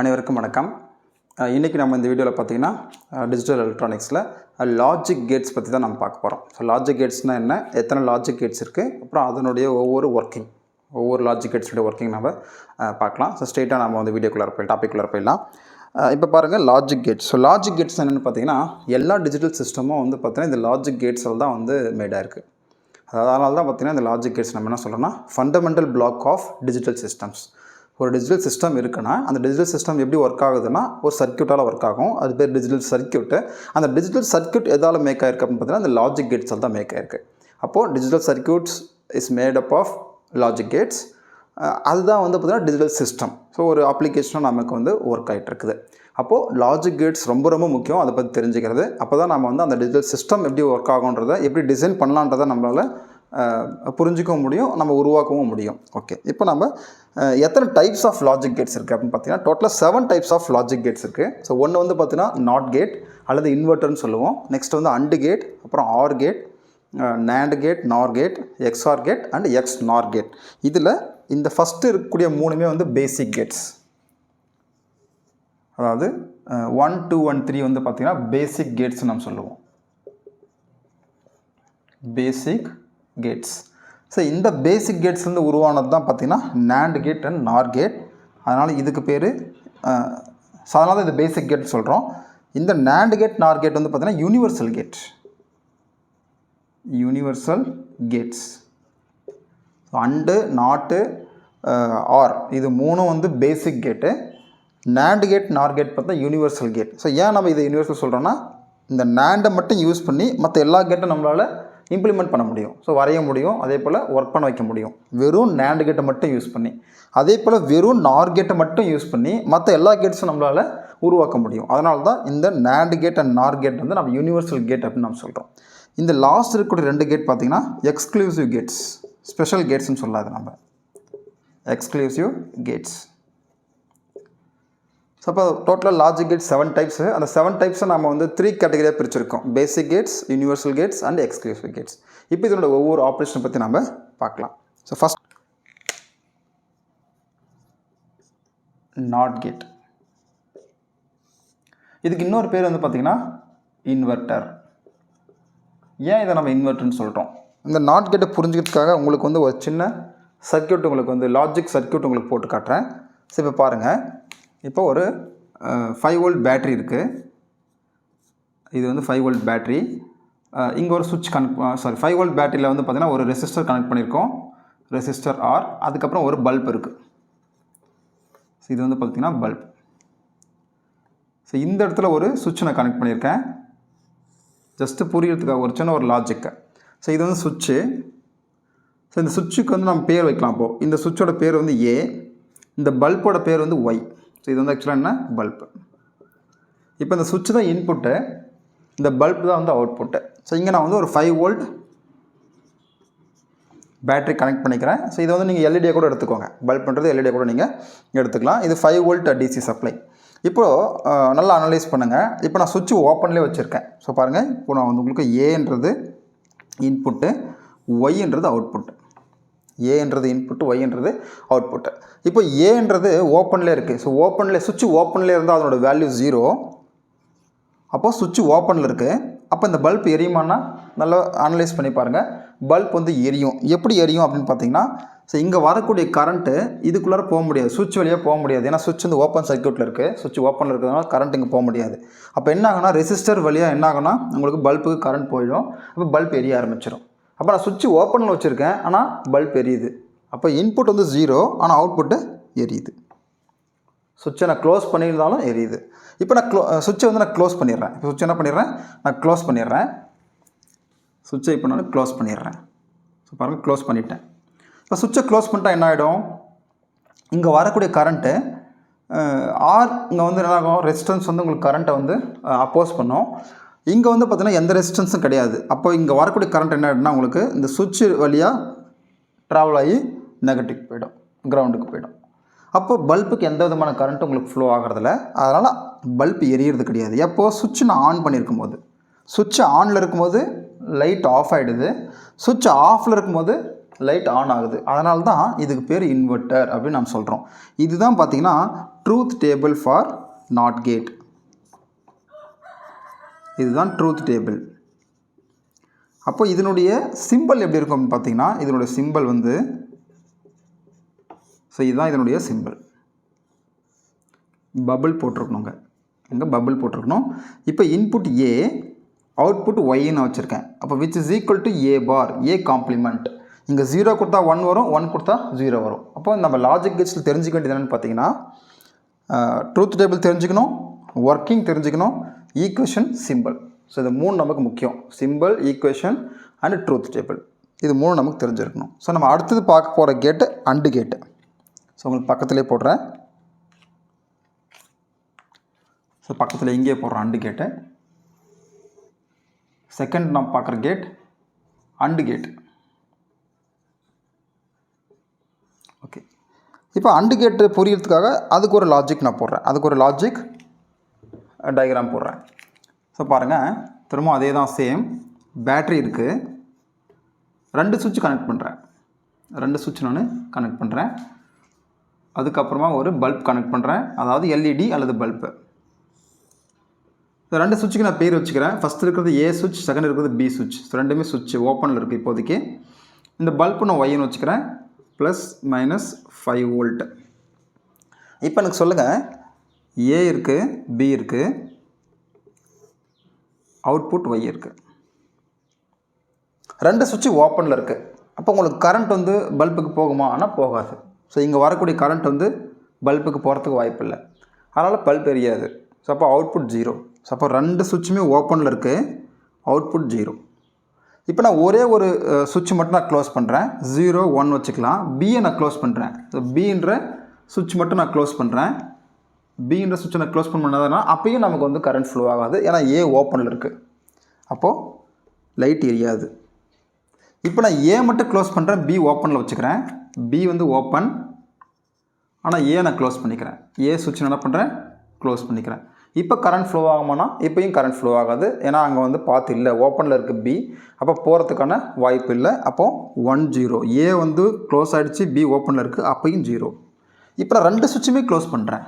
அனைவருக்கும் வணக்கம். இன்றைக்கி நம்ம இந்த வீடியோவில் பார்த்திங்கன்னா டிஜிட்டல் எலக்ட்ரானிக்ஸில் லாஜிக் கேட்ஸ் பற்றி தான் நம்ம பார்க்க போகிறோம். ஸோ லாஜிக் கேட்ஸ்னால் என்ன, எத்தனை லாஜிக் கேட்ஸ் இருக்குது, அப்புறம் அதனுடைய ஒவ்வொரு லாஜிக் கேட்ஸுடைய ஒர்க்கிங் நம்ம பார்க்கலாம். ஸோ ஸ்ட்ரெயிட்டாக நம்ம வந்து டாபிக்குள்ளே போயிடலாம். இப்போ பாருங்கள் logic gates. So logic gates என்னென்னு பார்த்தீங்கன்னா எல்லா டிஜிட்டல் சிஸ்டமும் வந்து பார்த்திங்கன்னா இந்த லாஜிக் கேட்ஸில் தான் வந்து மேடாக இருக்குது. அதனால தான் பார்த்திங்கன்னா இந்த லாஜிக் கேட்ஸ் நம்ம என்ன சொல்கிறோம்னா fundamental block of digital systems. ஒரு டிஜிட்டல் சிஸ்டம் இருக்குன்னா அந்த டிஜிட்டல் சிஸ்டம் எப்படி ஒர்க் ஆகுதுன்னா ஒரு சர்க்யூட்டால் ஒர்க் ஆகும். அது பேர் டிஜிட்டல் சர்க்யூட்டு. அந்த டிஜிட்டல் சர்க்யூட் எதால் மேக் ஆயிருக்கு அப்படின்னு பார்த்தீங்கன்னா அந்த லாஜிக் கேட்ஸால் தான் மேக் ஆயிருக்கு. அப்போது digital circuits is made up of logic gates. அதுதான் வந்து பார்த்திங்கன்னா டிஜிட்டல் சிஸ்டம். ஸோ ஒரு அப்ளிகேஷனும் நமக்கு வந்து ஒர்க் ஆகிட்டு இருக்குது. அப்போது லாஜிக் கேட்ஸ் ரொம்ப ரொம்ப முக்கியம். அதை பற்றி தெரிஞ்சுக்கிறது. அப்போ தான் நம்ம வந்து அந்த டிஜிட்டல் சிஸ்டம் எப்படி ஒர்க் ஆகுன்றதை எப்படி டிசைன் பண்ணலான்றதை நம்மளால் புரிஞ்சிக்கவும் முடியும், நம்ம உருவாக்கவும் முடியும். ஓகே, இப்போ நம்ம எத்தனை டைப்ஸ் ஆஃப் லாஜிக் கேட்ஸ் இருக்குது அப்படின்னு பார்த்தீங்கன்னா டோட்டலாக 7 டைப்ஸ் ஆஃப் லாஜிக் கேட்ஸ் இருக்குது. ஸோ ஒன்று வந்து பார்த்தீங்கன்னா நாட் கேட் அல்லது இன்வெர்ட்டர்னு சொல்லுவோம். நெக்ஸ்ட் வந்து அண்டு கேட், அப்புறம் or gate, nand gate, nor gate, XOR gate and XNOR gate. இதில் இந்த ஃபஸ்ட்டு இருக்கக்கூடிய 3மே வந்து பேசிக் கேட்ஸ். அதாவது 1, 2 and 3 வந்து பார்த்திங்கன்னா பேசிக் கேட்ஸ் நம்ம சொல்லுவோம். பேசிக் கேட்ஸ். ஸோ இந்த பேசிக் கேட்ஸ்லேருந்து உருவானது தான் பார்த்திங்கன்னா நேண்ட் கேட் அண்ட் நார் கேட். அதனால் இதுக்கு பேர் அதனால தான் இது பேசிக் கேட் சொல்கிறோம். இந்த நேண்ட் கேட் நார் கேட் வந்து பார்த்திங்கன்னா யூனிவர்சல் கேட்ஸ். அண்டு நாட்டு ஆர் இது 3 வந்து பேசிக் கேட்டு. நேண்ட் கேட் நார் கேட் பார்த்தா யூனிவர்சல் கேட். ஸோ ஏன் நம்ம இதை யூனிவர்சல் சொல்கிறோன்னா இந்த நேண்டை மட்டும் யூஸ் பண்ணி மற்ற எல்லா கேட்டும் நம்மளால் இம்ப்ளிமெண்ட் பண்ண முடியும். ஸோ வரைய முடியும், அதே போல் ஒர்க் பண்ண வைக்க முடியும். வெறும் நேண்ட் கேட்டை மட்டும் யூஸ் பண்ணி, அதே போல் வெறும் நார் கேட்டை மட்டும் யூஸ் பண்ணி மற்ற எல்லா கேட்ஸும் நம்மளால் உருவாக்க முடியும். அதனால தான் இந்த நேண்ட் கேட் அண்ட் நார் கேட் வந்து நம்ம யூனிவர்சல் கேட் அப்படின்னு நம்ம சொல்கிறோம். இந்த லாஸ்ட் இருக்கக்கூடிய 2 கேட் பார்த்திங்கன்னா எக்ஸ்க்ளூசிவ் கேட்ஸ், ஸ்பெஷல் கேட்ஸ்னு சொல்லாது நம்ம, எக்ஸ்க்ளூசிவ் கேட்ஸ். ஸோ அப்போ டோட்டலாக லாஜிக் கேட்ஸ் 7 டைப்ஸு. அந்த 7 டைப்ஸை நம்ம வந்து 3 கேட்டகரியாக பிரிச்சிருக்கோம். Basic gates, universal gates and exclusive gates. இப்போ இதனோட ஒவ்வொரு ஆப்ரேஷனை பற்றி நம்ம பார்க்கலாம். So first not gate. இதுக்கு இன்னொரு பேர் வந்து பார்த்திங்கன்னா இன்வெர்ட்டர். ஏன் இதை நம்ம இன்வெர்ட்டர்னு சொல்கிறோம்? இந்த நாட் கேட்டை புரிஞ்சுக்கிறதுக்காக உங்களுக்கு வந்து ஒரு சின்ன சர்க்யூட், உங்களுக்கு வந்து லாஜிக் சர்க்யூட் உங்களுக்கு போட்டு காட்டுறேன். ஸோ இப்போ பாருங்கள், இப்போ ஒரு 5 வோல்ட் பேட்ரி இருக்குது. இது வந்து 5 வோல்ட் பேட்ரி. இங்கே ஒரு சுவிட்ச் 5 வோல்ட் பேட்டரியில் வந்து பார்த்திங்கன்னா ஒரு ரெசிஸ்டர் கனெக்ட் பண்ணியிருக்கோம், ரெசிஸ்டர் ஆர். அதுக்கப்புறம் ஒரு பல்ப் இருக்குது. ஸோ இது வந்து பார்த்திங்கன்னா பல்ப். ஸோ இந்த இடத்துல ஒரு சுவிட்ச் நான் கனெக்ட் பண்ணியிருக்கேன், ஜஸ்ட்டு புரியறதுக்காக ஒரு சின்ன ஒரு லாஜிக்கை. ஸோ இது வந்து சுவிட்சு. ஸோ இந்த சுவிட்சுக்கு வந்து நம்ம பேர் வைக்கலாம். இப்போது இந்த சுவிட்சோட பேர் வந்து ஏ, இந்த பல்போட பேர் வந்து ஒய். ஸோ இது வந்து ஆக்சுவலாக என்ன, பல்பு. இப்போ இந்த சுவிட்ச் தான் இன்புட்டு, இந்த பல்ப் தான் வந்து அவுட்புட்டு. ஸோ இங்கே நான் வந்து ஒரு 5 வோல்ட் பேட்ரி கனெக்ட் பண்ணிக்கிறேன். ஸோ இதை வந்து நீங்கள் எல்இடியை கூட எடுத்துக்கோங்க, பல்ப்ன்றது எல்இடியை கூட நீங்கள் எடுத்துக்கலாம். இது 5 வோல்ட் டிசி சப்ளை. இப்போது நல்லா அனலைஸ் பண்ணுங்கள். இப்போ நான் சுவிட்ச் ஓப்பன்லேயே வச்சுருக்கேன். ஸோ பாருங்கள், இப்போ நான் வந்து உங்களுக்கு ஏன்றது இன்புட்டு, ஒய்ன்றது அவுட்புட்டு. ஏன்றது இன்புட்டு, ஒய்ன்றது அவுட்புட்டு. இப்போ ஏன்றது ஓப்பன்லேயே இருக்குது. ஸோ சுவிட்ச் ஓப்பன்லேயே இருந்தால் அதனோட வேல்யூ 0. அப்போது சுவிட்ச் ஓப்பனில் இருக்குது. அப்போ இந்த பல்ப் எரியுமானா நல்லா அனலைஸ் பண்ணி பாருங்கள். பல்ப் வந்து எரியும். எப்படி எரியும் அப்படின்னு பார்த்தீங்கன்னா, ஸோ இங்கே வரக்கூடிய கரண்ட்டு இதுக்குள்ளார போக முடியாது, சுவிட்ச் வழியாக போக முடியாது. ஏன்னா சுவிட்ச் வந்து ஓப்பன் சர்க்யூட்டில் இருக்குது. சுவிட்ச் ஓப்பனில் இருக்கிறதுனால கரண்ட் இங்கே போக முடியாது. அப்போ என்ன ஆகுனா ரெசிஸ்டர் வழியாக என்ன ஆகுனா உங்களுக்கு பல்புக்கு கரண்ட் போயிடும். அப்போ பல்ப் எரிய ஆரம்பிச்சிடும். அப்போ நான் சுவிட்ச் ஓப்பனில் வச்சுருக்கேன், ஆனால் பல்ப் எரியுது. அப்போ இன்புட் வந்து 0, ஆனால் அவுட்புட்டு எரியுது. சுவிட்சை நான் க்ளோஸ் பண்ணியிருந்தாலும் எரியுது. இப்போ நான் சுவிட்சை வந்து நான் க்ளோஸ் பண்ணிடுறேன். இப்போ சுவிட்ச் என்ன பண்ணிடுறேன், நான் க்ளோஸ் பண்ணிடுறேன். சுவிட்சை இப்போ நான் க்ளோஸ் பண்ணிடுறேன். ஸோ பாருங்கள், க்ளோஸ் பண்ணிட்டேன். இப்போ சுவிட்சை க்ளோஸ் பண்ணிட்டா என்ன ஆகிடும், இங்கே வரக்கூடிய கரண்ட்டு ஆர் இங்கே வந்து என்ன ஆகும், ரெசிஸ்டன்ஸ் வந்து உங்களுக்கு கரண்ட்டை வந்து அப்போஸ் பண்ணும். இங்கே வந்து பார்த்திங்கன்னா எந்த ரெசிஸ்டன்ஸும் கிடையாது. அப்போ இங்கே வரக்கூடிய கரண்ட் என்ன ஆகிடும்னா உங்களுக்கு இந்த சுவிட்ச் வழியாக ட்ராவல் ஆகி நெகட்டிவ் போயிடும், கிரவுண்டுக்கு போயிடும். அப்போ பல்புக்கு எந்த விதமான கரண்ட்டும் உங்களுக்கு ஃப்ளோ ஆகிறதில்ல. அதனால் பல்ப் எரியறது கிடையாது. எப்போது சுவிட்ச் நான் ஆன் பண்ணியிருக்கும் போது, சுவிட்ச் ஆனில் இருக்கும்போது லைட் ஆஃப் ஆகிடுது. சுவிட்ச் ஆஃபில் இருக்கும்போது லைட் ஆன் ஆகிடுது. லைட் ஆன் ஆகுது. அதனால தான் இதுக்கு பேர் இன்வெர்ட்டர் அப்படின்னு நம்ம சொல்கிறோம். இதுதான் பார்த்திங்கன்னா truth table for NOT gate. இதுதான் ட்ரூத் டேபிள். அப்போ இதனுடைய சிம்பிள் எப்படி இருக்கும் அப்படின்னு பார்த்தீங்கன்னா, இதனுடைய சிம்பிள் வந்து ஸோ இதுதான் இதனுடைய சிம்பிள். பபிள் போட்டிருக்கணுங்க, இங்கே பபிள் போட்டிருக்கணும். இப்போ இன்புட் ஏ, அவுட்புட் ஒய்ன்னு வச்சுருக்கேன். அப்போ which is equal to A bar, A complement. இங்கே 0 கொடுத்தா 1 வரும், 1 கொடுத்தா 0 வரும். அப்போ நம்ம லாஜிக் கேட்ஸில் தெரிஞ்சுக்க வேண்டியது என்னென்னு பார்த்தீங்கன்னா, ட்ரூத் டேபிள் தெரிஞ்சுக்கணும், ஒர்க்கிங் தெரிஞ்சுக்கணும், ஈக்குவேஷன், சிம்பிள். ஸோ இது 3 நமக்கு முக்கியம். Simple, equation and truth table. இது 3 நமக்கு தெரிஞ்சிருக்கணும். ஸோ நம்ம அடுத்தது பார்க்க போகிற கேட்டு அண்டு கேட்டு. ஸோ உங்களுக்கு பக்கத்துலேயே போடுறேன். ஸோ பக்கத்தில் இங்கே போடுறோம் அண்டு கேட்டு. செகண்ட் நம்ம பார்க்குற கேட் அண்டு கேட். ஓகே, இப்போ அண்டு கேட்டு புரியறதுக்காக அதுக்கு ஒரு லாஜிக் நான் போடுறேன். அதுக்கு ஒரு லாஜிக் டயக்ராம் போடுறேன். ஸோ பாருங்கள், திரும்ப அதே தான், சேம். பேட்ரி இருக்குது, 2 சுவிட்ச் கனெக்ட் பண்ணுறேன். 2 சுவிட்ச் நான் கனெக்ட் பண்ணுறேன். அதுக்கப்புறமா ஒரு பல்ப் கனெக்ட் பண்ணுறேன், அதாவது எல்இடி அல்லது பல்பு. இந்த 2 சுவிட்சுக்கு நான் பேர் வச்சுக்கிறேன். ஃபஸ்ட் இருக்கிறது ஏ சுவிட்ச், செகண்ட் இருக்கிறது பி சுவிட்ச். ஸோ ரெண்டுமே சுவிட்ச் ஓப்பனில் இருக்குது இப்போதைக்கு. இந்த பல்பு நான் ஒய்ன்னு வச்சுக்கிறேன், ப்ளஸ் மைனஸ் 5 வோல்ட். இப்போ எனக்கு சொல்லுங்கள், ஏ இருக்குது, பி இருக்குது, அவுட்புட் ஒய் இருக்குது. 2 சுவிட்சு ஓப்பனில் இருக்குது. அப்போ உங்களுக்கு கரண்ட் வந்து பல்புக்கு போகுமா? ஆனால் போகாது. ஸோ இங்கே வரக்கூடிய கரண்ட் வந்து பல்புக்கு போகிறதுக்கு வாய்ப்பு இல்லை. அதனால் பல்ப் எரியாது. ஸோ அப்போ அவுட்புட் 0. ஸோ அப்போ 2 சுவிட்சுமே ஓப்பனில் இருக்குது, அவுட்புட் 0. இப்போ நான் ஒரே ஒரு சுவிட்ச் மட்டும் நான் க்ளோஸ் பண்ணுறேன், 0, 1 வச்சுக்கலாம். பியை நான் க்ளோஸ் பண்ணுறேன். ஸோ பின்ற சுவிட்ச் மட்டும் நான் க்ளோஸ் பண்ணுறேன். பின்ற சுவிட்சை நான் க்ளோஸ் பண்ணதுனா அப்பயும் நமக்கு வந்து கரண்ட் ஃப்ளோ ஆகாது, ஏன்னா ஏ ஓப்பனில் இருக்குது. அப்போது லைட் எரியாது. இப்போ நான் ஏ மட்டும் க்ளோஸ் பண்ணுறேன், பி ஓப்பனில் வச்சுக்கிறேன். பி வந்து ஓப்பன், ஆனால் ஏ நான் க்ளோஸ் பண்ணிக்கிறேன். ஏ சுவிட்ச் என்ன பண்ணுறேன், க்ளோஸ் பண்ணிக்கிறேன். இப்போ கரண்ட் ஃப்ளோ ஆகுமானா? இப்போயும் கரண்ட் ஃப்ளோ ஆகாது, ஏன்னா அங்கே வந்து பாத்து இல்லை, ஓப்பனில் இருக்குது பி. அப்போ போகிறதுக்கான வாய்ப்பு இல்லை. அப்போது 1 0. ஏ வந்து க்ளோஸ் ஆகிடுச்சு, பி ஓப்பனில் இருக்குது, அப்போயும் 0. இப்போ நான் 2 சுவிட்சுமே க்ளோஸ் பண்ணுறேன்.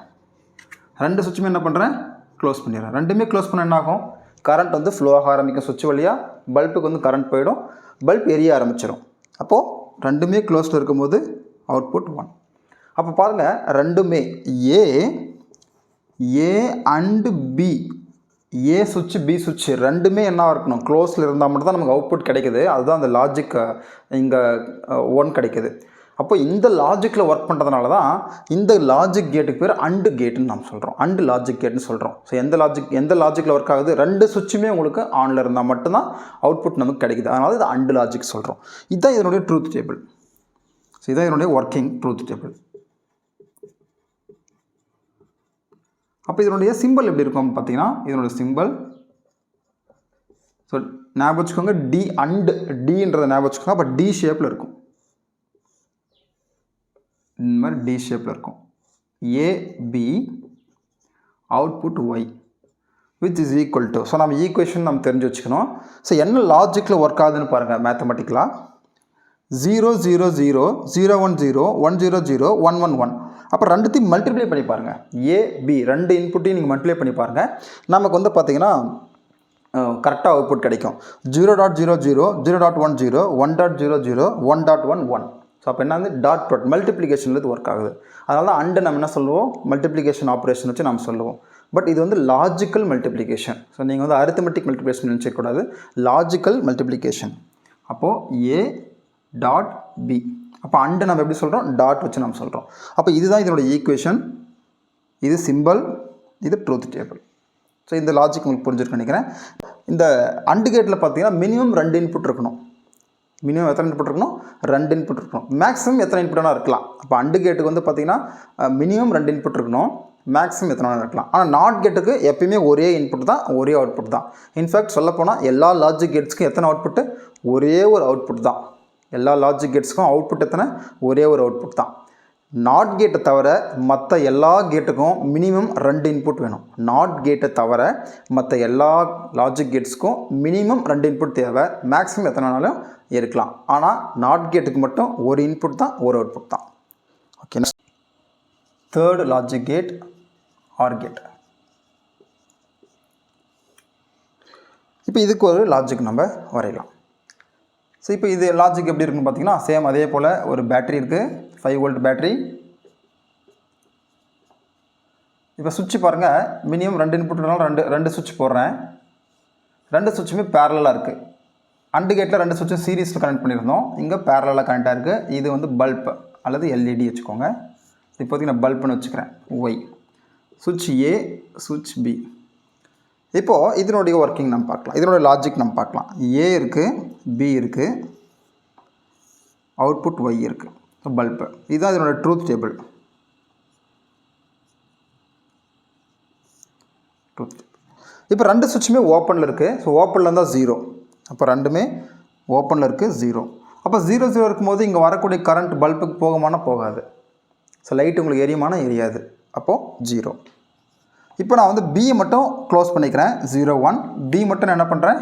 2 சுவிட்சுமே என்ன பண்ணுறேன், க்ளோஸ் பண்ணிடுறேன். ரெண்டுமே க்ளோஸ் பண்ண என்ன ஆகும், கரண்ட் வந்து ஃப்ளோ ஆக ஆரம்பிக்கும் சுவிட்ச் வழியாக. பல்புக்கு வந்து கரண்ட் போயிடும், பல்ப் எரிய ஆரம்பிச்சிடும். அப்போது ரெண்டுமே க்ளோஸில் இருக்கும்போது அவுட்புட் 1. அப்போ பாருங்கள், ரெண்டுமே ஏ அண்டு பி, ஏ சுவிட்ச் பி சுவிட்ச் ரெண்டுமே என்ன இருக்கணும், க்ளோஸில் இருந்தால் மட்டும் தான் நமக்கு அவுட்புட் கிடைக்குது. அதுதான் அந்த லாஜிக் இங்கே 1 கிடைக்குது. அப்போ இந்த லாஜிக்கில் ஒர்க் பண்ணுறதுனால தான் இந்த லாஜிக் கேட்டுக்கு பேர் அண்டு கேட்டுன்னு நம்ம சொல்கிறோம், அண்டு லாஜிக் கேட்டுன்னு சொல்கிறோம். ஸோ எந்த லாஜிக்கில் ஒர்க் ஆகுது, 2 சுவிட்சுமே உங்களுக்கு ஆனில் இருந்தால் மட்டும்தான் அவுட்புட் நமக்கு கிடைக்குது. அதனால இது அண்டு லாஜிக் சொல்கிறோம். இதுதான் இதனுடைய ட்ரூத் டேபிள். ஸோ இதுதான் இதனுடைய ஒர்க்கிங் ட்ரூத் டேபிள். அப்போ இதனுடைய சிம்பிள் எப்படி இருக்கும் பார்த்தீங்கன்னா, இதனுடைய சிம்பிள் ஸோ ஞாபகம் வச்சுக்கோங்க, டி அண்டு டின்றதை ஞாபகம் வச்சுக்கோங்க. அப்போ டி ஷேப்பில் இருக்கும், இந்த மாதிரி டி ஷேப்பில் இருக்கும். AB output Y which is equal to, so நம்ம ஈக்குவேஷன் நம்ம தெரிஞ்சு வச்சுக்கணும். ஸோ என்ன லாஜிக்கில் ஒர்க் ஆகுதுன்னு பாருங்கள், மேத்தமெட்டிக்கலாக 0 0 0 0 1 0 1 0 0 1 1 1. அப்போ ரெண்டுத்தையும் மல்டிப்ளை பண்ணி பாருங்கள். ஏபி 2 இன்புட்டையும் நீங்கள் மல்டிப்ளை பண்ணி பாருங்கள். நமக்கு வந்து பார்த்தீங்கன்னா கரெக்டாக அவுட்புட் கிடைக்கும். 0.00 0.10 1.00 1.11. ஸோ அப்போ என்ன வந்து டாட் மல்டிப்ளிகேஷன்லேருந்து ஒர்க் ஆகுது. அதனால தான் அண்டு நம்ம என்ன சொல்லுவோம், மல்டிப்ளிகேஷன் ஆப்ரேஷன் வச்சு நம்ம சொல்லுவோம். பட் இது வந்து லாஜிக்கல் மல்டிப்ளிகேஷன். ஸோ நீங்கள் வந்து அரித்மெட்டிக் மல்டிப்ளிகேஷன் நினச்சிக்கூடாது, லாஜிக்கல் மல்டிப்ளிகேஷன். அப்போது ஏ டாட் பி. அப்போ அண்டு நம்ம எப்படி சொல்கிறோம், டாட் வச்சு நம்ம சொல்கிறோம். அப்போ இதுதான் இதனோட ஈக்குவேஷன், இது சிம்பிள், இது ட்ரூத் டேபிள். ஸோ இந்த லாஜிக் உங்களுக்கு புரிஞ்சிருக்குன்னு நினைக்கிறேன். இந்த அண்டு கேட்டில் பார்த்தீங்கன்னா மினிமம் 2 இன்புட் இருக்கணும். மினிமம் எத்தனை இன்புட் இருக்கணும், 2 இன்புட் இருக்கணும். மேக்ஸிமம் எத்தனை இன்புட் வேணால் இருக்கலாம். அப்போ அண்டு கேட்டுக்கு வந்து பார்த்தீங்கன்னா மினிமம் 2 இன்புட் இருக்கணும், மேக்ஸிமம் எத்தனை வேணால் இருக்கலாம். ஆனால் நாட் கேட்டுக்கு எப்பயுமே ஒரே இன்புட் தான், ஒரே அவுட்புட் தான். இன்ஃபேக்ட் சொல்லப்போனால் எல்லா லாஜிக் கேட்ஸ்க்கும் எத்தனை அவுட்புட்டு, ஒரே ஒரு அவுட்புட் தான். எல்லா லாஜிக் கேட்ஸ்க்கும் அவுட்புட் எத்தனை, ஒரே ஒரு அவுட்புட் தான். நாட் கேட்டை தவிர மற்ற எல்லா கேட்டுக்கும் மினிமம் 2 இன்புட் வேணும். நாட் கேட்டை தவிர மற்ற எல்லா லாஜிக் கேட்ஸ்க்கும் மினிமம் 2 இன்புட் தேவை. மேக்ஸிமம் எத்தனை வேணாலும் இருக்கலாம். ஆனால் நாட் கேட்டுக்கு மட்டும் ஒரு இன்புட் தான், ஒரு அவுட்புட் தான். Okay. Third logic gate or gate. இப்போ இதுக்கு ஒரு லாஜிக் நம்ம வரையலாம். ஸோ இப்போ இது லாஜிக் எப்படி இருக்குன்னு பார்த்தீங்கன்னா, சேம் அதே போல் ஒரு பேட்டரி இருக்குது, 5 வோல்ட் பேட்டரி. இப்போ சுவிட்ச் பாருங்கள், மினிமம் 2 இன்புட்னாலும் ரெண்டு சுவிட்ச் போடுறேன். 2 சுவிட்சுமே பேரலாக இருக்குது. அண்டு கேட்டில் 2 சுவிட்சும் சீரீஸில் கனெக்ட் பண்ணியிருந்தோம், இங்கே பேரலாக கனெக்டாக இருக்குது. இது வந்து பல்ப் அல்லது எல்இடி வச்சுக்கோங்க. இப்போதைக்கு நான் பல்ப்னு வச்சுக்கிறேன். ஒய் சுவிட்ச் ஏ, சுவிட்ச் பி. இப்போது இதனுடைய ஒர்க்கிங் நம்ம பார்க்கலாம், இதனுடைய லாஜிக் நம்ம பார்க்கலாம். ஏ இருக்குது, பி இருக்குது, அவுட்புட் ஒய் இருக்குது, பல்பு. இதுதான் இதனுடைய ட்ரூத் டேபிள். இப்போ 2 சுவிட்சுமே ஓப்பனில் இருக்குது. ஸோ ஓப்பனில் இருந்தால் 0. அப்போ ரெண்டுமே ஓப்பனில் இருக்குது, 0. அப்போ 0 0 இருக்கும்போது இங்கே வரக்கூடிய கரண்ட் பல்புக்கு போகுமானா போகாது. ஸோ லைட் உங்களுக்கு எரியுமானா எரியாது. அப்போது 0. இப்போ நான் வந்து பியை மட்டும் க்ளோஸ் பண்ணிக்கிறேன், 0 1. பி மட்டும் நான் என்ன பண்ணுறேன்,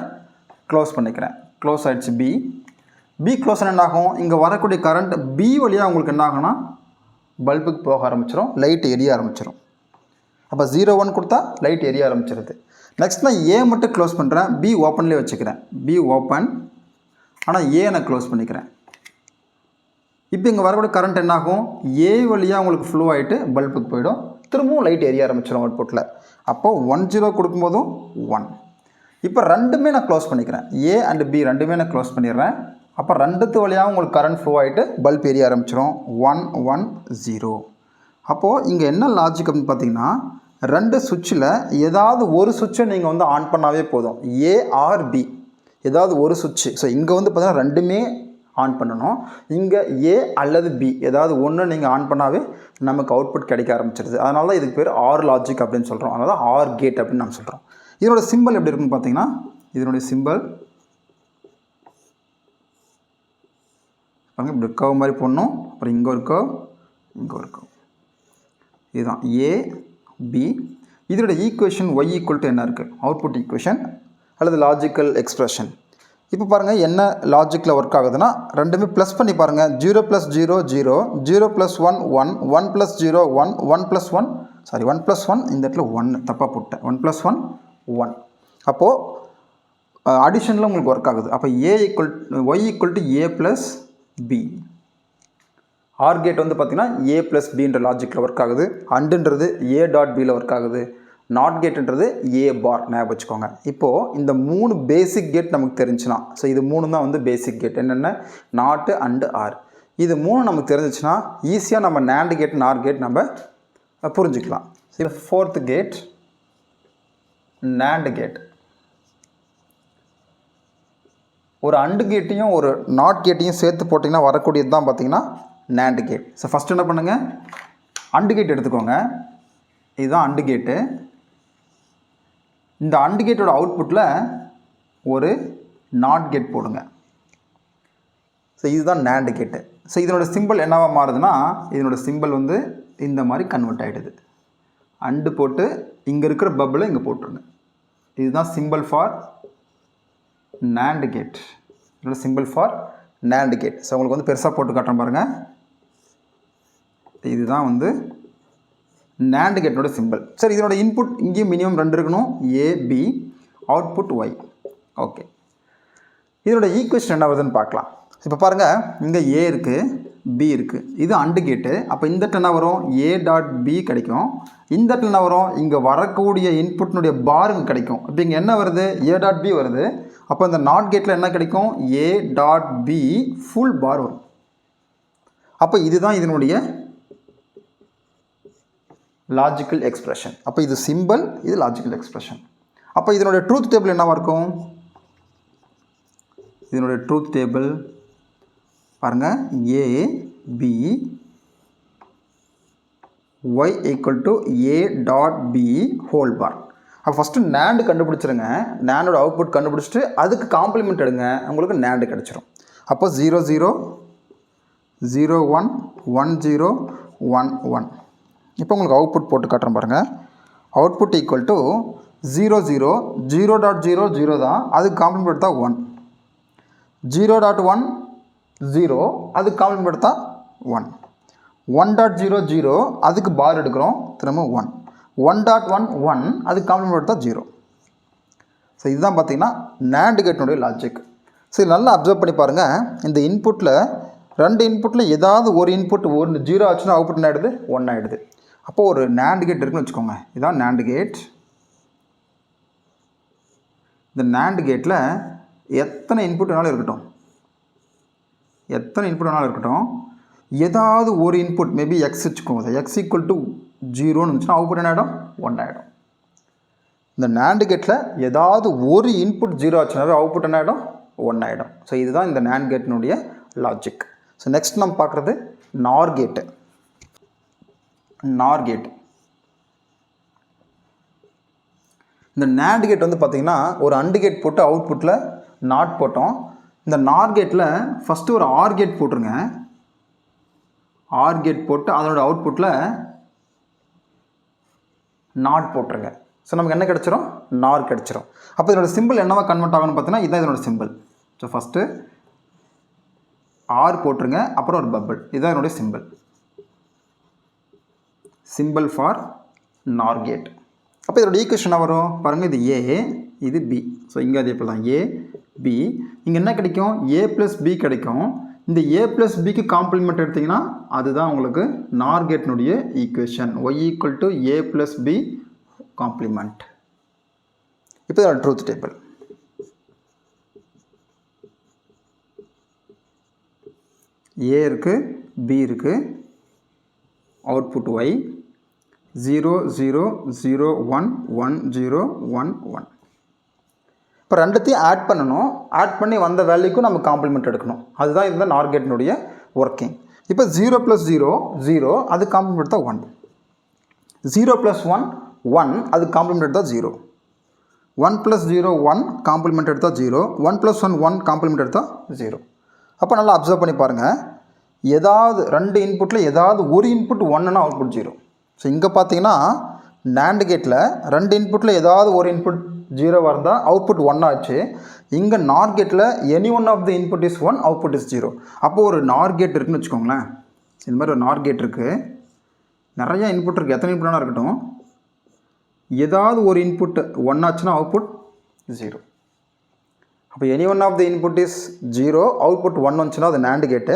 க்ளோஸ் பண்ணிக்கிறேன். க்ளோஸ் ஆகிடுச்சு பி. பி க்ளோஸ் என்ன ஆகும், இங்கே வரக்கூடிய கரண்ட் பி வழியாக உங்களுக்கு என்ன ஆகும்னா பல்புக்கு போக ஆரம்பிச்சிடும், லைட் எரிய ஆரம்பிச்சிடும். அப்போ 0 1 கொடுத்தா லைட் எரிய ஆரம்பிச்சிருது. நெக்ஸ்ட் நான் ஏ மட்டும் க்ளோஸ் பண்ணுறேன், பி ஓப்பன்லேயே வச்சுக்கிறேன். பி ஓப்பன், ஆனால் ஏ நான் க்ளோஸ் பண்ணிக்கிறேன். இப்போ இங்கே வரக்கூடிய கரண்ட் என்னாகும், ஏ வழியாக உங்களுக்கு ஃப்ளோ ஆகிட்டு பல்புக்கு போயிடும், திரும்பவும் லைட் எரிய ஆரம்பிச்சிடும் அவுட்புட்டில். அப்போது 1 0 கொடுக்கும்போதும் 1. இப்போ ரெண்டுமே நான் க்ளோஸ் பண்ணிக்கிறேன், ஏ அண்ட் பி ரெண்டுமே நான் க்ளோஸ் பண்ணிடுறேன். அப்போ ரெண்டுத்து வழியாக உங்களுக்கு கரண்ட் ஃப்ளோ ஆகிட்டு பல்ப் எரிய ஆரம்பிச்சிடும், 1 1 0. அப்போது இங்கே என்ன லாஜிக் அப்படின்னு பார்த்தீங்கன்னா, 2 சுவிட்சில் ஏதாவது ஒரு சுவிட்சை நீங்கள் வந்து ஆன் பண்ணாவே போதும், ஏ ஆர் பி ஏதாவது ஒரு சுவிட்சு. ஸோ இங்கே வந்து பார்த்தீங்கன்னா ரெண்டுமே ஆன் பண்ணணும். இங்கே ஏ அல்லது பி ஏதாவது ஒன்று நீங்கள் ஆன் பண்ணாவே நமக்கு அவுட்புட் கிடைக்க ஆரம்பிச்சிருது. அதனால தான் இதுக்கு பேர் ஆர் லாஜிக் அப்படின்னு சொல்கிறோம். அதனால தான் ஆர் கேட் அப்படின்னு நம்ம சொல்கிறோம். இதனோட சிம்பிள் எப்படி இருக்குன்னு பார்த்தீங்கன்னா, இதனுடைய சிம்பிள் பாருங்கள், இப்படி கர்வ் மாதிரி போடணும். அப்புறம் இங்கே ஒரு கர்வ், இங்கே ஒரு கர்வ். இதுதான் ஏ பி. இதோட ஈக்குவேஷன் ஒய் ஈக்குவல் டு என்ன இருக்குது, அவுட்புட் ஈக்குவேஷன் அல்லது லாஜிக்கல் எக்ஸ்பிரஷன். இப்போ பாருங்கள் என்ன லாஜிக்கில் ஒர்க் ஆகுதுன்னா, ரெண்டுமே ப்ளஸ் பண்ணி பாருங்கள். 0 + 0 0, 0 + 1 1, 1 + 0 1, 1 + 1 சாரி 1 + 1 இந்த இடத்துல 1 தப்பாக போட்டேன், 1 + 1 1. அப்போது அடிஷனில் உங்களுக்கு ஒர்க் ஆகுது. அப்போ Y equal to A plus B. Or gate வந்து பார்த்திங்கன்னா ஏ ப்ளஸ் பின்ற லாஜிக்கில் ஒர்க் ஆகுது. அண்டுன்றது ஏ டாட் பியில் ஒர்க் ஆகுது. நாட் கேட்டுன்றது ஏ பார் ஞாபகம் வச்சுக்கோங்க. இப்போது இந்த 3 பேசிக் கேட் நமக்கு தெரிஞ்சுன்னா, ஸோ இது 3 தான் வந்து பேசிக் கேட். என்னென்ன, நாட்டு அண்டு ஆர். இது 3 நமக்கு தெரிஞ்சிச்சுன்னா ஈஸியாக நம்ம நேண்ட் கேட் நார் கேட் நம்ம புரிஞ்சுக்கலாம். இது 4th கேட் நேண்ட் கேட். ஒரு அண்டு கேட்டையும் ஒரு நாட் கேட்டையும் சேர்த்து போட்டிங்கன்னா வரக்கூடியது தான் பார்த்திங்கன்னா நேண்ட் கேட். ஸோ ஃபஸ்ட்டு என்ன பண்ணுங்கள், அண்டு கேட் எடுத்துக்கோங்க. இதுதான் அண்டு கேட்டு. இந்த அண்டு கேட்டோட அவுட்புட்டில் ஒரு நாட் கேட் போடுங்க. ஸோ இதுதான் நேண்ட் கேட்டு. ஸோ இதனோட சிம்பிள் என்னவா மாறுதுன்னா, இதனோட சிம்பிள் வந்து இந்த மாதிரி கன்வெர்ட் ஆகிடுது. அண்டு போட்டு இங்கே இருக்கிற பப்பிளை இங்கே போட்டுருங்க. இதுதான் சிம்பிள் ஃபார் நேண்ட் கேட். இதோட symbol for NAND gate. So உங்களுக்கு வந்து பெருசாக போட்டு காட்டுறேன் பாருங்கள். இதுதான் வந்து நேண்ட் கேட்டோட சிம்பிள். சரி, இதனோட இன்புட் இங்கேயும் மினிமம் 2 இருக்கணும், ஏ பி, அவுட்புட் ஒய். ஓகே, இதனோட ஈக்குவேஷன் என்ன வருதுன்னு பார்க்கலாம். இப்போ பாருங்கள், இங்கே ஏ இருக்குது, பி இருக்குது. இது அண்டு கேட்டு. அப்போ இந்த இடத்துல என்ன வரும், ஏ டாட் பி கிடைக்கும். இந்த இடத்துல என்ன வரும், இங்கே வரக்கூடிய இன்புட்னுடைய பாருங்க கிடைக்கும். இப்போ இங்கே என்ன வருது, ஏ டாட் பி வருது. அப்போ இந்த நாட் கேட்டில் என்ன கிடைக்கும், ஏ டாட் பி ஃபுல் பார் வரும். அப்போ இதுதான் இதனுடைய லாஜிக்கல் எக்ஸ்பிரஷன். அப்போ இது சிம்பிள், இது லாஜிக்கல் எக்ஸ்பிரஷன். அப்போ இதனுடைய ட்ரூத் டேபிள் என்னவாக இருக்கும், இதனுடைய ட்ரூத் டேபிள் பாருங்கள், A B Y equal to A dot B whole bar. அப்போ ஃபஸ்ட்டு நேண்டு கண்டுபிடிச்சிருங்க. நேண்டோட அவுட்புட் கண்டுபிடிச்சிட்டு அதுக்கு காம்ப்ளிமெண்ட் எடுங்க, உங்களுக்கு நேண்டு கிடச்சிரும். அப்போ 0 0 0 1 1 0 1 1. இப்போ உங்களுக்கு அவுட்புட் போட்டு காட்டுறேன் பாருங்கள். அவுட்புட் ஈக்குவல் டு 0 0 0.0 0 தான், அதுக்கு காம்ப்ளிமெண்ட் எடுத்தா 1. 0.1 0, அதுக்கு காம்ப்ளிமெண்ட் எடுத்தா 1. 1.0 0, அதுக்கு பார் எடுக்கிறோம், திரும்ப 1. 1.1 1, அதுக்கு காம்ப்ளிமெண்ட் எடுத்தா 0. ஸோ இதுதான் பார்த்தீங்கன்னா NAND கேட்டினுடைய லாஜிக். ஸோ இது நல்லா அப்சர்வ் பண்ணி பாருங்கள். இந்த இன்புட்டில் 2 இன்புட்டில் ஏதாவது ஒரு இன்புட் 0 ஆச்சுன்னா அவுட்புட் என்ன ஆகிடுது, 1 ஆகிடுது. அப்போது ஒரு NAND கேட் இருக்குன்னு வச்சுக்கோங்க. இதுதான் NAND கேட். இந்த NAND கேட்டில் எத்தனை இன்புட் வேணாலும் இருக்கட்டும், ஏதாவது ஒரு இன்புட் மேபி எக்ஸ் வச்சுக்கோங்க, எக்ஸ் ஈக்குவல் டு 0ன்னு இருந்துச்சுன்னா அவுட்புட் என்ன ஆகிடும், 1 ஆகிடும். இந்த NAND கேட்டில் ஏதாவது ஒரு இன்புட் 0 ஆச்சுனாவே அவுட்புட் என்ன ஆகிடும், 1 ஆகிடும். ஸோ இதுதான் இந்த NAND கேட்டினுடைய லாஜிக். ஸோ நெக்ஸ்ட் நம்ம பார்க்குறது NOR கேட்டு. NOR gate. இந்த NAND கேட் வந்து பார்த்திங்கன்னா ஒரு AND கேட் போட்டு அவுட்புட்டில் நாட் போட்டோம். இந்த NOR கேட்டில் ஃபஸ்ட்டு ஒரு OR கேட் போட்டுருங்க. OR கேட் போட்டு அதனோட அவுட்புட்டில் நாட் போட்டுருங்க. ஸோ நமக்கு என்ன கிடச்சிரும், NOR கிடச்சிரும். அப்போ இதோட சிம்பிள் என்னவா கன்வெர்ட் ஆகும்னு பார்த்தீங்கன்னா இதுதான் இதனோட சிம்பிள். ஸோ ஃபஸ்ட்டு ஆர் போட்டுருங்க, அப்புறம் ஒரு பபிள். இதுதான் என்னுடைய சிம்பிள் ஃபார் NOR கேட். அப்போ இதோட ஈக்குவேஷன் வரும் பாருங்கள். இது ஏ, இது பி. ஸோ இங்கே அதே போல் தான் ஏ பி. இங்கே என்ன கிடைக்கும், ஏ ப்ளஸ் பி கிடைக்கும். இந்த ஏ ப்ளஸ் பிக்கு காம்ப்ளிமெண்ட் எடுத்திங்கன்னா அதுதான் உங்களுக்கு NOR கேட்டினுடைய equation. Y equal to A plus B complement. இப்போ இதோட ட்ரூத் டேபிள். ஏ இருக்குது, பி இருக்குது, அவுட்புட் ஒய் 0 0 0 1 1 0 1 1. இப்போ ரெண்டுத்தையும் ஆட் பண்ணணும். ஆட் பண்ணி வந்த வேல்யூக்கும் நம்ம காம்ப்ளிமெண்ட் எடுக்கணும். அதுதான் இந்த NOR கேட்டினுடைய ஒர்க்கிங். இப்போ 0 + 0 0, அது காம்ப்ளிமெண்ட் எடுத்தால் 1. 0 + 1 1, அது காம்ப்ளிமெண்ட் எடுத்தால் 0. 1 + 0 1, காம்ப்ளிமெண்ட் எடுத்தால் 0. 1 + 1 1, காம்ப்ளிமெண்ட் எடுத்தால் 0. அப்போ நல்லா அப்சர்வ் பண்ணி பாருங்கள். ஏதாவது 2 இன்புட்டில் ஏதாவது ஒரு இன்புட் 1னா அவுட்புட் 0. ஸோ இங்கே பார்த்தீங்கன்னா NAND கேட்டில் 2 இன்புட்டில் ஏதாவது ஒரு இன்புட் 0 இருந்தால் அவுட்புட் 1 ஆச்சு. இங்கே NOR கேட்டில் any one of the input is 1, output is 0. அப்போது ஒரு NOR கேட் இருக்குதுன்னு வச்சுக்கோங்களேன். இந்த மாதிரி ஒரு NOR கேட் இருக்குது, நிறையா இன்புட் இருக்குது, எத்தனை இன்புட்டாக இருக்கட்டும், ஏதாவது ஒரு இன்புட் 1 ஆச்சுன்னா அவுட்புட் 0. அப்போ any one of the input is 0, output 1 வந்துச்சுன்னா அது NAND gate.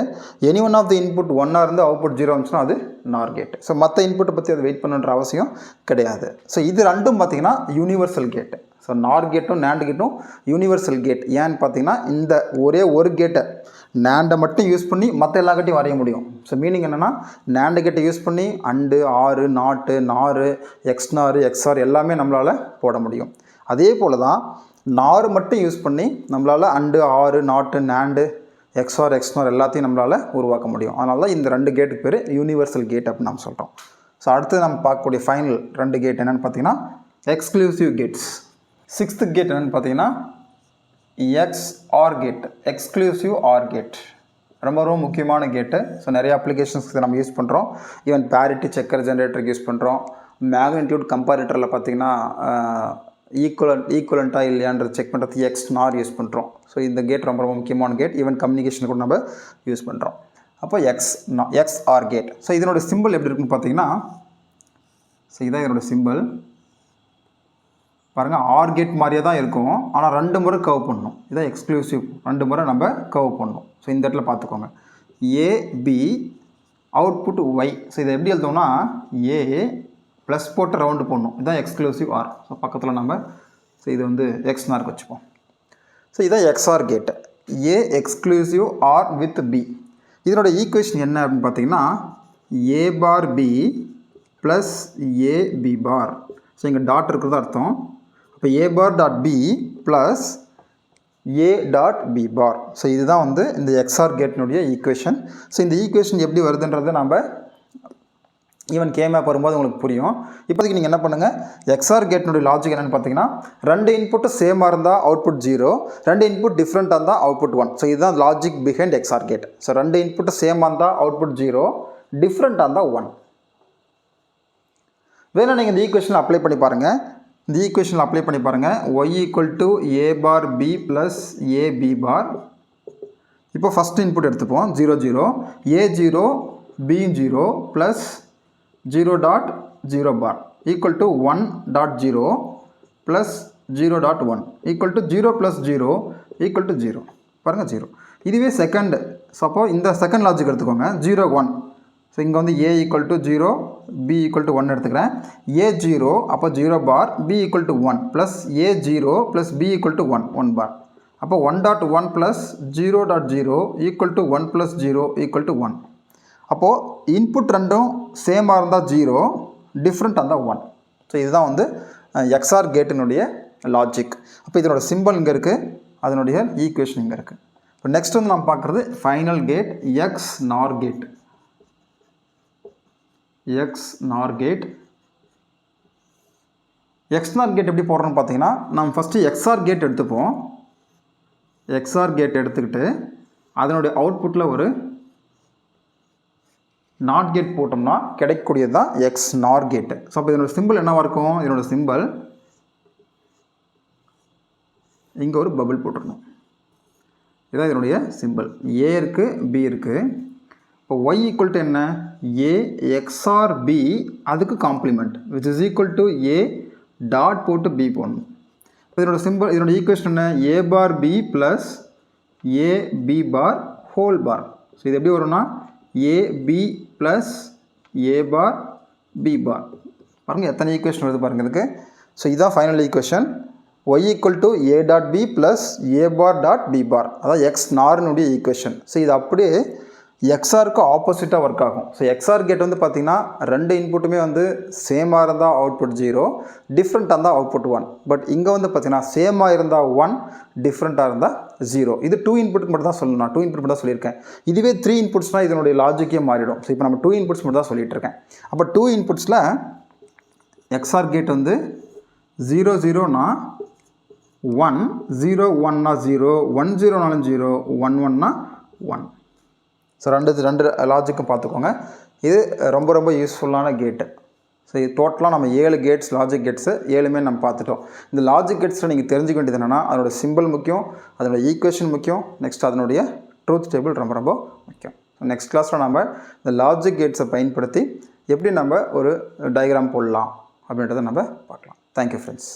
Any one of the input 1 இருந்து அவுட்புட் 0 வந்துச்சுன்னா அது NOR கேட்டு. ஸோ மற்ற இன்புட்டை பற்றி அது வெயிட் பண்ணுன்ற அவசியம் கிடையாது. ஸோ இது ரெண்டும் பார்த்திங்கன்னா யூனிவர்சல் கேட்டு. ஸோ NOR கேட்டும் NAND கேட்டும் யூனிவர்சல் கேட். ஏன்னு பார்த்தீங்கன்னா இந்த ஒரே ஒரு கேட்டை NAND மட்டும் யூஸ் பண்ணி மற்ற எல்லா கேட்டையும் வரைய முடியும். ஸோ மீனிங் என்னென்னா NAND கேட்டை யூஸ் பண்ணி அண்டு, ஆறு, நாட்டு, நார், எக்ஸ்நார், எக்ஸ்ஆர் எல்லாமே நம்மளால் போட முடியும். அதே போல் தான் NOR மட்டும் யூஸ் பண்ணி நம்மளால் அண்டு, ஆறு, நாட்டு, NAND, எக்ஸ்ஆர், எக்ஸ்நார் எல்லாத்தையும் நம்மளால் உருவாக்க முடியும். அதனால தான் இந்த 2 கேட்டுக்கு பேர் யூனிவர்சல் கேட் அப்படின்னு நம்ம சொல்கிறோம். ஸோ அடுத்து நம்ம பார்க்கக்கூடிய ஃபைனல் 2 கேட் என்னென்னு பார்த்தீங்கன்னா எக்ஸ்க்ளூசிவ் கேட்ஸ். 6th கேட் என்னென்னு பார்த்தீங்கன்னா XOR gate, exclusive OR gate. ரொம்ப ரொம்ப முக்கியமான கேட்டு. ஸோ நிறைய அப்ளிகேஷன்ஸ்க்கு நம்ம யூஸ் பண்ணுறோம். ஈவன் பேரிட்டி செக்கர் ஜென்ரேட்டருக்கு யூஸ் பண்ணுறோம். மேக்னிடியூட் கம்பேரிட்டரில் பார்த்திங்கன்னா ஈக்குவலண்ட்டாக இல்லையான்றது செக் பண்ணுறது XNOR யூஸ் பண்ணுறோம். ஸோ இந்த கேட் ரொம்ப ரொம்ப முக்கியமான கேட். ஈவன் கம்யூனிகேஷன் கூட நம்ம யூஸ் பண்ணுறோம். அப்போ XOR கேட். ஸோ இதனோட சிம்பிள் எப்படி இருக்குன்னு பார்த்தீங்கன்னா, ஸோ இதான் இதனோட சிம்பிள் பாருங்கள். OR கேட் மாதிரியே தான் இருக்கும், ஆனால் 2 முறை கர்வ் பண்ணணும். இதான் எக்ஸ்க்ளூசிவ், 2 முறை நம்ம கர்வ் பண்ணணும். ஸோ இந்த இடத்துல பார்த்துக்கோங்க, AB அவுட்புட் ஒய். ஸோ இதை எப்படி எழுதோம்னா ஏ ப்ளஸ் போட்டு ரவுண்டு போடணும். இதுதான் எக்ஸ்க்ளூசிவ் ஆர். ஸோ பக்கத்தில் நம்ம ஸோ இது வந்து XNORக்கு வச்சுப்போம். ஸோ இதான் XOR gate. A exclusive OR with B. இதனோட ஈக்குவேஷன் என்ன அப்படின்னு பார்த்தீங்கன்னா A bar B plus AB bar. So இங்கே டாட் இருக்கிறது அர்த்தம். அப்போ A bar dot B plus A dot B bar. So இதுதான் வந்து இந்த XOR கேட்டினுடைய ஈக்குவேஷன். ஸோ இந்த ஈக்குவேஷன் எப்படி வருதுன்றதை நம்ம ஈவன் கேமேப் வரும்போது உங்களுக்கு புரியும். இப்போதைக்கு நீங்கள் என்ன பண்ணுங்கள், XOR கேட்டினுடைய லாஜிக் என்னென்னு பார்த்தீங்கன்னா 2 இன்புட்டு சேமாக இருந்தால் அவுட்புட் 0, 2 இன்புட் டிஃப்ரெண்ட்டாக இருந்தால் அவுட்புட் 1. ஸோ இதுதான் logic behind XOR gate. So 2 input சேமாக இருந்தால் அவுட்புட் 0, டிஃப்ரெண்ட்டாக இருந்தால் 1. வேணா நீங்கள் இந்த ஈக்குவேஷனில் அப்ளை பண்ணி பாருங்கள். இந்த ஈக்குவேஷனில் அப்ளை பண்ணி பாருங்கள். y = a bar b + a b bar. இப்போ ஃபஸ்ட் இன்புட் எடுத்துப்போம் 0 0 a 0 b 0 + 0.0 bar = 1.0 + 0.1 = 0 + 0 = 0. பாருங்கள் 0. இதுவே செகண்ட். ஸோ அப்போ இந்த செகண்ட் லாஜிக் எடுத்துக்கோங்க 0 1. ஸோ இங்கே வந்து a = 0 b = 1 எடுத்துக்கிறேன். a 0 அப்போ 0 bar b = 1 + a 0 + b = 1 1 bar. அப்போ 1.1 + 0.0 = 1 + 0 = 1. அப்போது இன்புட் ரெண்டும் சேமாக இருந்தால் 0, டிஃப்ரெண்ட்டாக இருந்தால் 1. ஸோ இதுதான் வந்து எக்ஸ்ஆர் கேட்டினுடைய லாஜிக். அப்போ இதனோட சிம்பிள் இங்கே இருக்குது, அதனுடைய ஈக்குவேஷன் இங்கே இருக்குது. இப்போ நெக்ஸ்ட் வந்து நம்ம பார்க்குறது final gate X NOR gate. XNOR gate எப்படி போடுறோன்னு பார்த்தீங்கன்னா, நம்ம ஃபஸ்ட்டு எக்ஸ்ஆர் கேட் எடுத்துப்போம். எக்ஸ்ஆர் கேட் எடுத்துக்கிட்டு அதனுடைய அவுட்புட்டில் ஒரு நாட் கேட் போட்டோம்னா கிடைக்கக்கூடியது தான் எக்ஸ்நார் கேட்டு. ஸோ அப்போ இதனோட சிம்பிள் என்னவாக இருக்கும்? இதனோட சிம்பிள் இங்கே ஒரு பபிள் போட்டுருணும். இதுதான் இதனுடைய சிம்பிள். ஏ இருக்குது, பி இருக்குது. இப்போ y = என்ன? a XOR b அதுக்கு complement which is equal to a dot போட்டு b போடணும். இப்போ இதனோட சிம்பிள், இதனோட ஈக்குவேஷன் என்ன? a bar b + a b bar whole bar. So இது எப்படி வரும்னா a b + a bar b bar. பாருங்கள் எத்தனை ஈக்குவேஷன் வருது பாருங்கள் இதுக்கு. ஸோ இதுதான் final equation. y = a dot b + a bar dot b bar. அதான் எக்ஸ் நார்னுடைய ஈக்குவேஷன். ஸோ இது அப்படியே எக்ஸ்ஆருக்கு ஆப்போசிட்டாக ஒர்க் ஆகும். ஸோ எக்ஸ்ஆர் கேட் வந்து பார்த்திங்கன்னா ரெண்டு இன்புட்டுமே வந்து சேமாக இருந்தால் அவுட்புட் 0, டிஃப்ரெண்ட்டாக இருந்தால் அவுட்புட் 1. பட் இங்கே வந்து பார்த்திங்கன்னா சேமாக இருந்தால் 1, டிஃப்ரெண்ட்டாக இருந்தால் 0. இது 2 இன்புட் மட்டும் தான் சொல்லணும். நான் 2 இன்புட் மட்டும் தான் சொல்லியிருக்கேன். இதுவே 3 இன்புட்ஸ்னால் இதனுடைய லாஜிக்கே மாறிடும். ஸோ இப்போ நம்ம 2 இன்புட்ஸ் மட்டும் தான் சொல்லிட்டு இருக்கேன். அப்போ 2 இன்புட்ஸில் எக்ஸ்ஆர் கேட் வந்து 0 0னா 1, 0 1னா 0, 1 0னாலும் 0, 1 1னா 1. ஸோ ரெண்டு லாஜிக்கும் பார்த்துக்கோங்க. இது ரொம்ப யூஸ்ஃபுல்லான கேட்டு. ஸோ இது டோட்டலாக நம்ம 7 கேட்ஸ், லாஜிக் கேட்ஸு 7மே நம்ம பார்த்துட்டோம். இந்த லாஜிக் கேட்ஸில் நீங்கள் தெரிஞ்சுக்க வேண்டியது என்னென்னா, அதோட சிம்பிள் முக்கியம், அதோட ஈக்குவேஷன் முக்கியம், நெக்ஸ்ட் அதனுடைய ட்ரூத் டேபிள் ரொம்ப முக்கியம். நெக்ஸ்ட் கிளாஸில் நம்ம இந்த லாஜிக் கேட்ஸை பயன்படுத்தி எப்படி நம்ம ஒரு டயக்ராம் போடலாம் அப்படின்றத நம்ம பார்க்கலாம். Thank you friends.